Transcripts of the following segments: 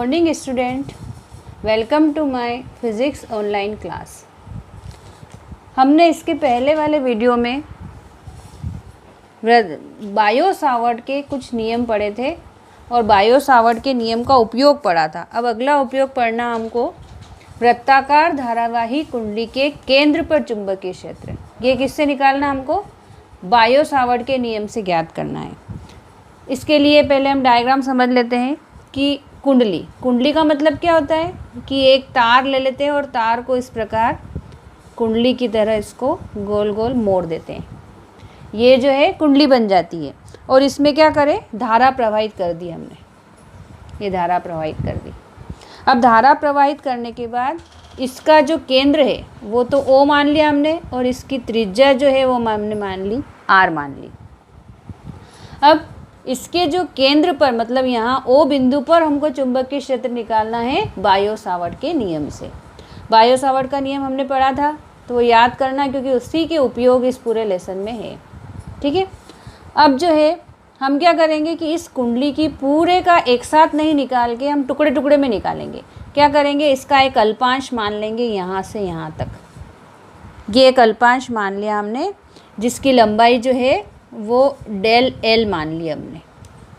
Morning student, welcome to my physics online class. हमने इसके पहले वाले वीडियो में बायो सावर्ट के कुछ नियम पढ़े थे और बायो सावर्ट के नियम का उपयोग पढ़ा था। अब अगला उपयोग पढ़ना हमको वृत्ताकार धारावाही कुंडली के केंद्र पर चुंबकीय क्षेत्र। ये किससे निकालना हमको? बायो सावर्ट के नियम से ज्ञात करना है। इसके लिए पहले हम डायग्राम समझ लेते हैं कि कुंडली का मतलब क्या होता है कि एक तार ले लेते हैं और तार को इस प्रकार कुंडली की तरह इसको गोल गोल मोड़ देते हैं। ये जो है कुंडली बन जाती है और इसमें क्या करें, धारा प्रवाहित कर दी हमने। ये धारा प्रवाहित कर दी। अब धारा प्रवाहित करने के बाद इसका जो केंद्र है वो तो O मान लिया हमने और इसकी त्रिज्या जो है वो हमने मान ली R मान ली। अब इसके जो केंद्र पर मतलब यहाँ O बिंदु पर हमको चुंबकीय क्षेत्र निकालना है बायो सावर्ट के नियम से। बायो सावर्ट का नियम हमने पढ़ा था तो वो याद करना, क्योंकि उसी के उपयोग इस पूरे लेसन में है। ठीक है। अब जो है हम क्या करेंगे कि इस कुंडली की पूरे का एक साथ नहीं निकाल के हम टुकड़े टुकड़े में निकालेंगे। क्या करेंगे, इसका एक अल्पांश मान लेंगे यहाँ से यहाँ तक। ये एक अल्पांश मान लिया हमने, जिसकी लंबाई जो है वो डेल एल मान लिया हमने,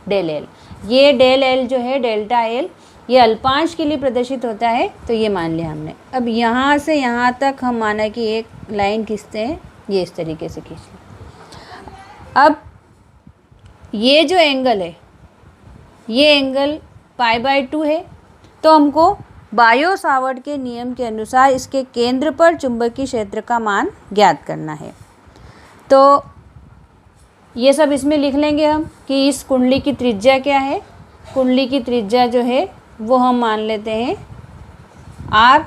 डेल एल। ये डेल एल जो है डेल्टा एल, ये अल्पांश के लिए प्रदर्शित होता है तो ये मान लिया हमने। अब यहाँ से यहाँ तक हम माना कि एक लाइन खींचते हैं, ये इस तरीके से खींच लें। अब ये जो एंगल है ये एंगल π/2 है, तो हमको बायो सावर्ट के नियम के अनुसार इसके केंद्र पर चुंबकीय क्षेत्र का मान ज्ञात करना है। तो ये सब इसमें लिख लेंगे हम कि इस कुंडली की त्रिज्या क्या है। कुंडली की त्रिज्या जो है वो हम मान लेते हैं R।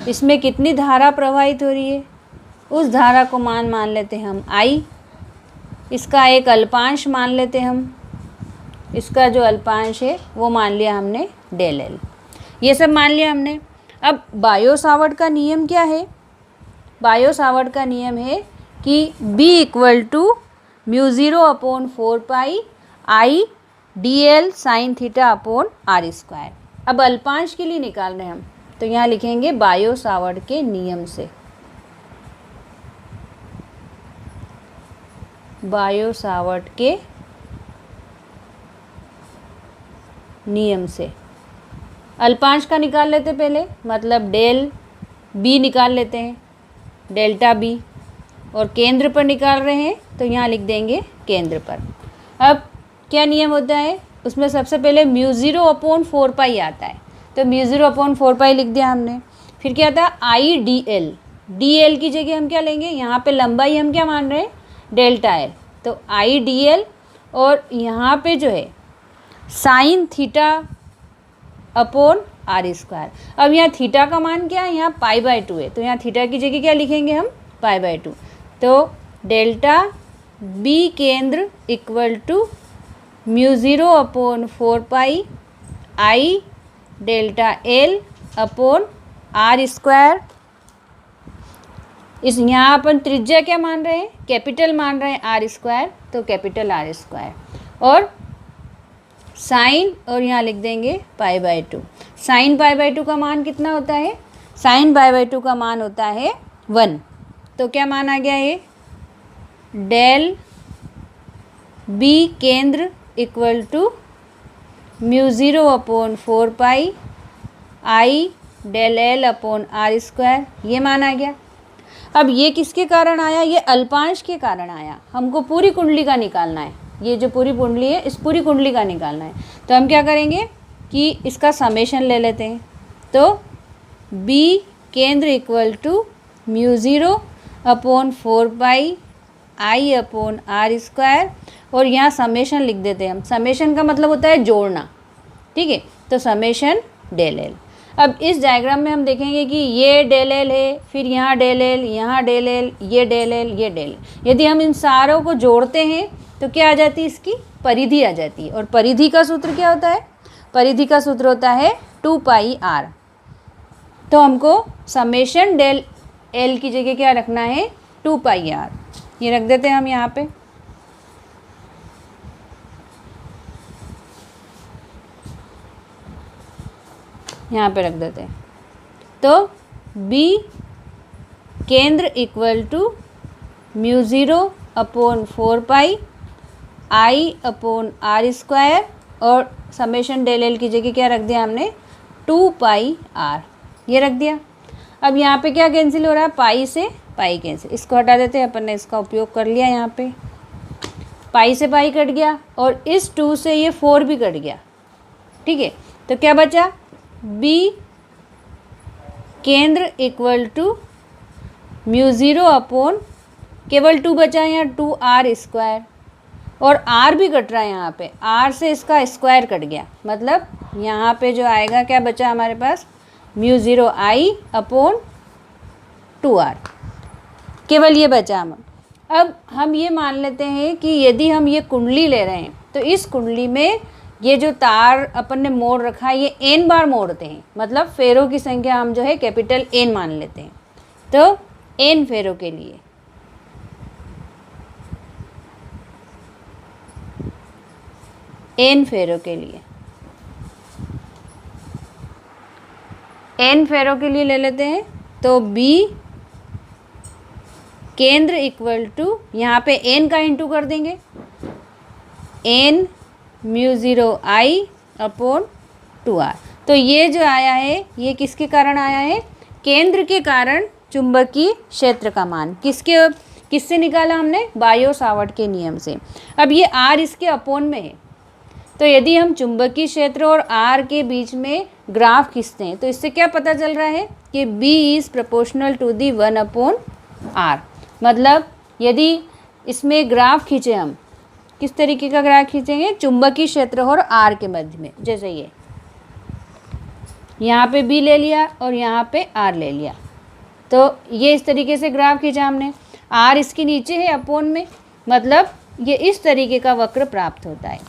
इसमें कितनी धारा प्रवाहित हो रही है उस धारा को मान लेते हैं हम I। इसका एक अल्पांश मान लेते हैं हम, इसका जो अल्पांश है वो मान लिया हमने डेल एल। ये सब मान लिया हमने। अब बायो सावर्ट का नियम क्या है? बायो सावर्ट का नियम है कि B = μ0/4π I dl sin θ/r²। अब अल्पांश के लिए निकाल रहे हैं हम, तो यहाँ लिखेंगे बायो सावर्ट के नियम से। बायो सावर्ट के नियम से अल्पांश का निकाल लेते पहले, मतलब डेल B निकाल लेते हैं, डेल्टा B। और केंद्र पर निकाल रहे हैं तो यहाँ लिख देंगे केंद्र पर। अब क्या नियम होता है उसमें? सबसे पहले μ0/4π आता है, तो μ0/4π लिख दिया हमने। फिर क्या आता है I dl। dl की जगह हम क्या लेंगे, यहाँ पे लंबाई हम क्या मान रहे हैं, डेल्टा एल, तो I dl। और यहाँ पे जो है sin θ/r²। अब यहाँ थीटा का मान क्या है, यहाँ π/2 है, तो यहाँ थीटा की जगह क्या लिखेंगे हम, π/2। तो डेल्टा B केंद्र = μ0/4π I डेल्टा L/r²। इस यहाँ अपन त्रिज्या क्या मान रहे हैं, कैपिटल मान रहे हैं R², तो कैपिटल R²। और साइन, और यहाँ लिख देंगे π/2। साइन π/2 का मान कितना होता है? साइन π/2 का मान होता है 1। तो क्या मान आ गया ये, डेल B केंद्र = μ0/4π I डेल L/r²। ये मान आ गया। अब ये किसके कारण आया? ये अल्पांश के कारण आया। हमको पूरी कुंडली का निकालना है, ये जो पूरी कुंडली है इस पूरी कुंडली का निकालना है। तो हम क्या करेंगे कि इसका समेशन ले लेते हैं। तो B केंद्र = μ0/4π I/r²। और यहाँ समेशन लिख देते हैं हम। समेशन का मतलब होता है जोड़ना। ठीक है, तो समेशन डेल एल। अब इस डायग्राम में हम देखेंगे कि ये डेल एल है, फिर यहाँ डेल एल, यहाँ डेल एल, ये डेल एल, ये डेल। यदि हम इन सारों को जोड़ते हैं तो क्या आ जाती है, इसकी परिधि आ जाती है। और परिधि का सूत्र क्या होता है? परिधि का सूत्र होता है 2πr। तो हमको समेशन डेल एल की जगह क्या रखना है, 2πr। ये रख देते हैं हम यहाँ पे। यहाँ पे रख देते हैं। तो बी केंद्र इक्वल टू μ0/4 I/r², और समेशन डेल एल की जगह क्या रख दिया हमने, 2πr, ये रख दिया। अब यहाँ पे क्या कैंसिल हो रहा है, पाई से पाई कैंसिल, इसको हटा देते हैं, अपन ने इसका उपयोग कर लिया। यहाँ पे पाई से पाई कट गया और इस 2 से ये 4 भी कट गया, ठीक है। तो क्या बचा, बी केंद्र इक्वल टू μ0 केवल 2 बचा है यहाँ, 2r², और r भी कट रहा है यहाँ पे, r से इसका स्क्वायर कट गया, मतलब यहाँ पे जो आएगा क्या बचा हमारे पास, μ0 I/2r, केवल ये बचा हम। अब हम ये मान लेते हैं कि यदि हम ये कुंडली ले रहे हैं तो इस कुंडली में ये जो तार अपन ने मोड़ रखा है ये n बार मोड़ते हैं, मतलब फेरों की संख्या हम जो है कैपिटल N मान लेते हैं। तो n फेरों के लिए n फेरों के लिए ले लेते हैं। तो B केंद्र इक्वल टू, यहाँ पे n का इंटू कर देंगे, n μ0 I/2r। तो ये जो आया है ये किसके कारण आया है, केंद्र के कारण चुंबकीय क्षेत्र का मान किससे निकाला हमने, बायो सावर्ट के नियम से। अब ये r इसके अपोन में है, तो यदि हम चुंबकीय क्षेत्र और r के बीच में ग्राफ खींचते हैं तो इससे क्या पता चल रहा है कि B is proportional to the 1/r। मतलब यदि इसमें ग्राफ खींचे, हम किस तरीके का ग्राफ खींचेंगे, चुंबकीय क्षेत्र और r के मध्य में, जैसे ये यहाँ पे B ले लिया और यहाँ पे r ले लिया, तो ये इस तरीके से ग्राफ खींचा हमने, r इसके नीचे है अपोन में, मतलब ये इस तरीके का वक्र प्राप्त होता है।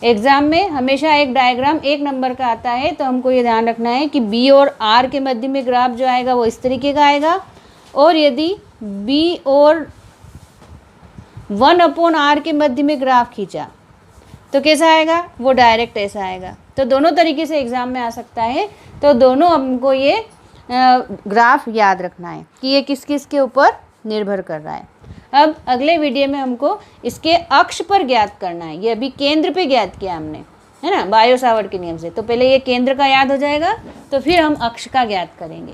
एग्ज़ाम में हमेशा एक डायग्राम 1 नंबर का आता है, तो हमको ये ध्यान रखना है कि B और R के मध्य में ग्राफ जो आएगा वो इस तरीके का आएगा, और यदि B और 1/r के मध्य में ग्राफ खींचा तो कैसा आएगा, वो डायरेक्ट ऐसा आएगा। तो दोनों तरीके से एग्ज़ाम में आ सकता है, तो दोनों हमको ये ग्राफ याद रखना है कि ये किस किस के ऊपर निर्भर कर रहा है। अब अगले वीडियो में हमको इसके अक्ष पर ज्ञात करना है, ये अभी केंद्र पे ज्ञात किया हमने, है ना, बायो सावर्ट के नियम से। तो पहले ये केंद्र का याद हो जाएगा, तो फिर हम अक्ष का ज्ञात करेंगे।